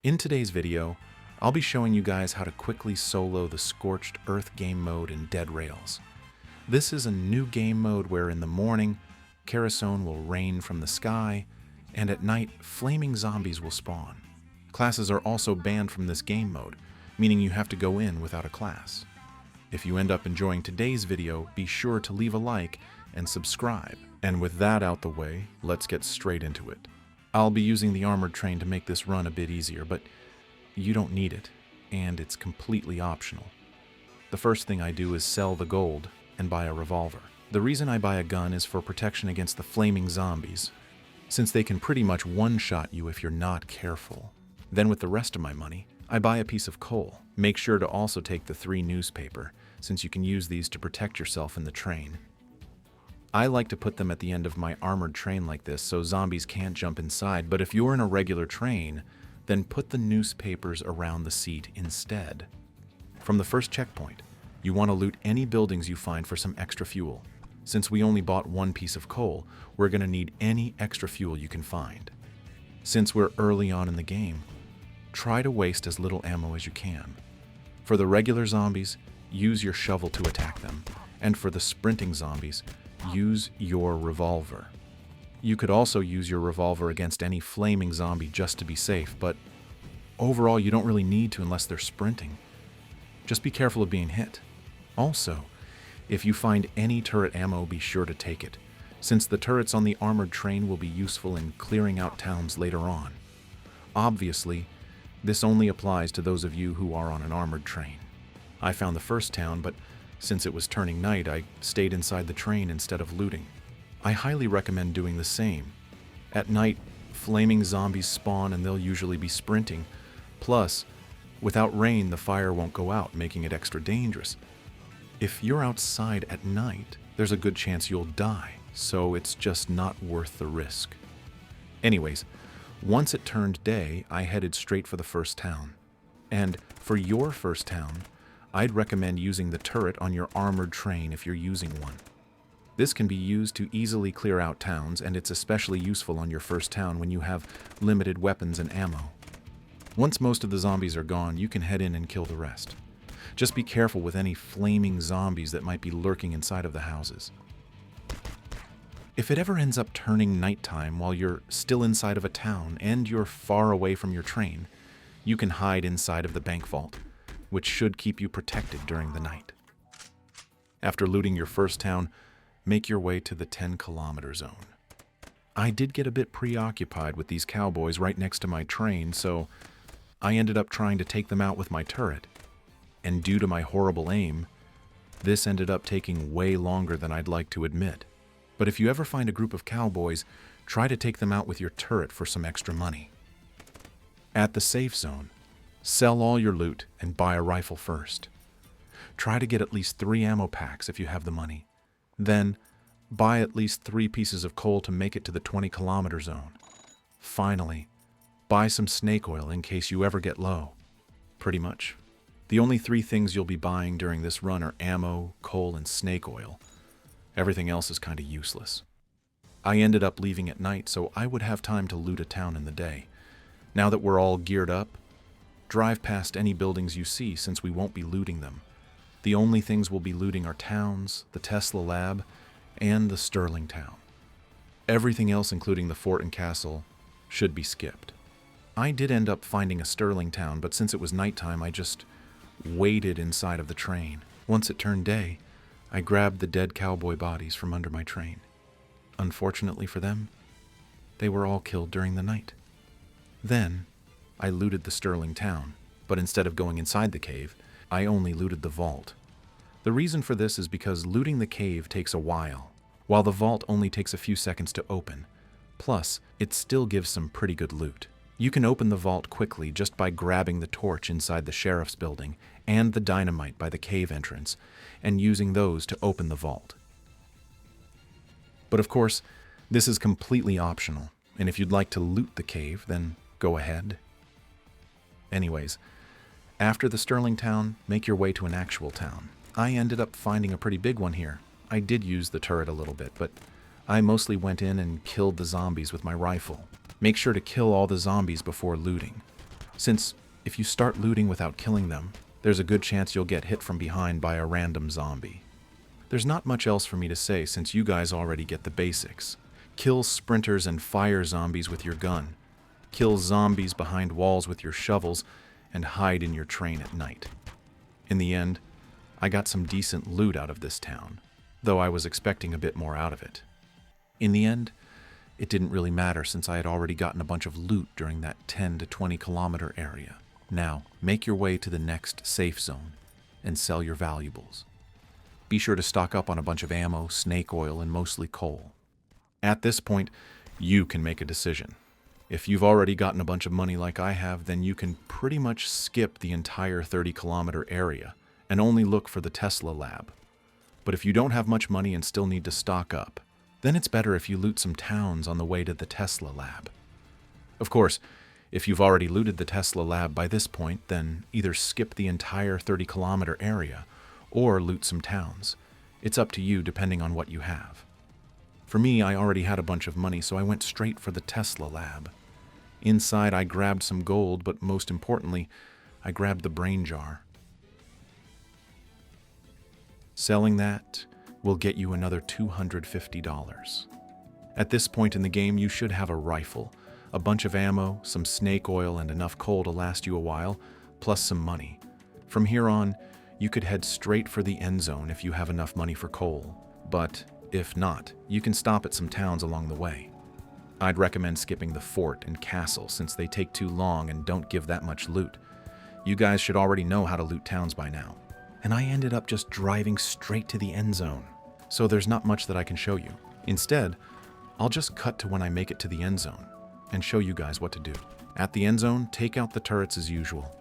In today's video, I'll be showing you guys how to quickly solo the Scorched Earth game mode in Dead Rails. This is a new game mode where in the morning, kerosene will rain from the sky, and at night, flaming zombies will spawn. Classes are also banned from this game mode, meaning you have to go in without a class. If you end up enjoying today's video, be sure to leave a like and subscribe. And with that out the way, let's get straight into it. I'll be using the armored train to make this run a bit easier, but you don't need it, and it's completely optional. The first thing I do is sell the gold and buy a revolver. The reason I buy a gun is for protection against the flaming zombies, since they can pretty much one-shot you if you're not careful. Then with the rest of my money, I buy a piece of coal. Make sure to also take the 3 newspaper, since you can use these to protect yourself in the train. I like to put them at the end of my armored train like this so zombies can't jump inside, but if you're in a regular train, then put the newspapers around the seat instead. From the first checkpoint, you want to loot any buildings you find for some extra fuel. Since we only bought 1 piece of coal, we're going to need any extra fuel you can find. Since we're early on in the game, try to waste as little ammo as you can. For the regular zombies, use your shovel to attack them, and for the sprinting zombies, use your revolver. You could also use your revolver against any flaming zombie just to be safe, but overall you don't really need to unless they're sprinting. Just be careful of being hit. Also, if you find any turret ammo, be sure to take it, since the turrets on the armored train will be useful in clearing out towns later on. Obviously, this only applies to those of you who are on an armored train. I found the first town, but since it was turning night, I stayed inside the train instead of looting. I highly recommend doing the same. At night, flaming zombies spawn and they'll usually be sprinting. Plus, without rain, the fire won't go out, making it extra dangerous. If you're outside at night, there's a good chance you'll die, so it's just not worth the risk. Anyways, once it turned day, I headed straight for the first town. And for your first town, I'd recommend using the turret on your armored train if you're using one. This can be used to easily clear out towns, and it's especially useful on your first town when you have limited weapons and ammo. Once most of the zombies are gone, you can head in and kill the rest. Just be careful with any flaming zombies that might be lurking inside of the houses. If it ever ends up turning nighttime while you're still inside of a town and you're far away from your train, you can hide inside of the bank vault, which should keep you protected during the night. After looting your first town, make your way to the 10-kilometer zone. I did get a bit preoccupied with these cowboys right next to my train, so I ended up trying to take them out with my turret. And due to my horrible aim, this ended up taking way longer than I'd like to admit. But if you ever find a group of cowboys, try to take them out with your turret for some extra money. At the safe zone, sell all your loot and buy a rifle first. Try to get at least 3 ammo packs if you have the money. Then, buy at least 3 pieces of coal to make it to the 20-kilometer zone. Finally, buy some snake oil in case you ever get low. Pretty much. The only 3 things you'll be buying during this run are ammo, coal, and snake oil. Everything else is kinda useless. I ended up leaving at night, so I would have time to loot a town in the day. Now that we're all geared up, drive past any buildings you see since we won't be looting them. The only things we'll be looting are towns, the Tesla lab, and the Sterling town. Everything else, including the fort and castle, should be skipped. I did end up finding a Sterling town, but since it was nighttime, I just waited inside of the train. Once it turned day, I grabbed the dead cowboy bodies from under my train. Unfortunately for them, they were all killed during the night. Then, I looted the Sterling town, but instead of going inside the cave, I only looted the vault. The reason for this is because looting the cave takes a while the vault only takes a few seconds to open. Plus, it still gives some pretty good loot. You can open the vault quickly just by grabbing the torch inside the sheriff's building and the dynamite by the cave entrance, and using those to open the vault. But of course, this is completely optional, and if you'd like to loot the cave, then go ahead. Anyways, after the Sterling town, make your way to an actual town. I ended up finding a pretty big one here. I did use the turret a little bit, but I mostly went in and killed the zombies with my rifle. Make sure to kill all the zombies before looting. since if you start looting without killing them, there's a good chance you'll get hit from behind by a random zombie. There's not much else for me to say since you guys already get the basics. Kill sprinters and fire zombies with your gun. Kill zombies behind walls with your shovels, and hide in your train at night. In the end, I got some decent loot out of this town, though I was expecting a bit more out of it. In the end, it didn't really matter since I had already gotten a bunch of loot during that 10 to 20 kilometer area. Now, make your way to the next safe zone and sell your valuables. Be sure to stock up on a bunch of ammo, snake oil, and mostly coal. At this point, you can make a decision. If you've already gotten a bunch of money like I have, then you can pretty much skip the entire 30-kilometer area and only look for the Tesla lab. But if you don't have much money and still need to stock up, then it's better if you loot some towns on the way to the Tesla lab. Of course, if you've already looted the Tesla lab by this point, then either skip the entire 30-kilometer area or loot some towns. It's up to you depending on what you have. For me, I already had a bunch of money, so I went straight for the Tesla lab. Inside, I grabbed some gold, but most importantly, I grabbed the brain jar. Selling that will get you another $250. At this point in the game, you should have a rifle, a bunch of ammo, some snake oil, and enough coal to last you a while, plus some money. From here on, you could head straight for the end zone if you have enough money for coal, but if not, you can stop at some towns along the way. I'd recommend skipping the fort and castle since they take too long and don't give that much loot. You guys should already know how to loot towns by now. And I ended up just driving straight to the end zone, so there's not much that I can show you. Instead, I'll just cut to when I make it to the end zone and show you guys what to do. At the end zone, take out the turrets as usual.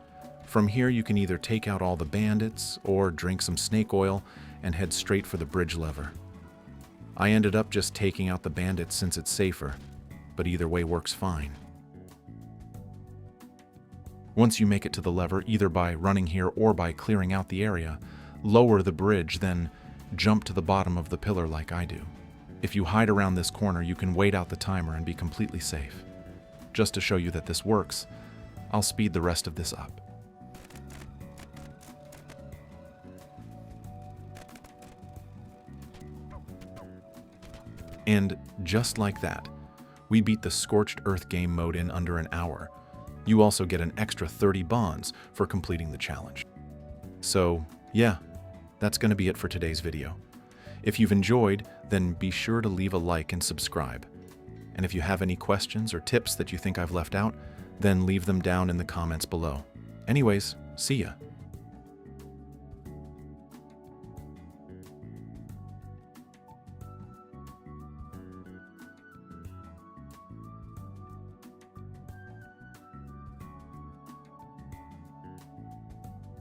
From here, you can either take out all the bandits or drink some snake oil and head straight for the bridge lever. I ended up just taking out the bandits since it's safer, but either way works fine. Once you make it to the lever, either by running here or by clearing out the area, lower the bridge, then jump to the bottom of the pillar like I do. If you hide around this corner, you can wait out the timer and be completely safe. Just to show you that this works, I'll speed the rest of this up. And just like that, we beat the Scorched Earth game mode in under an hour. You also get an extra 30 bonds for completing the challenge. So, yeah, that's going to be it for today's video. If you've enjoyed, then be sure to leave a like and subscribe. And if you have any questions or tips that you think I've left out, then leave them down in the comments below. Anyways, see ya.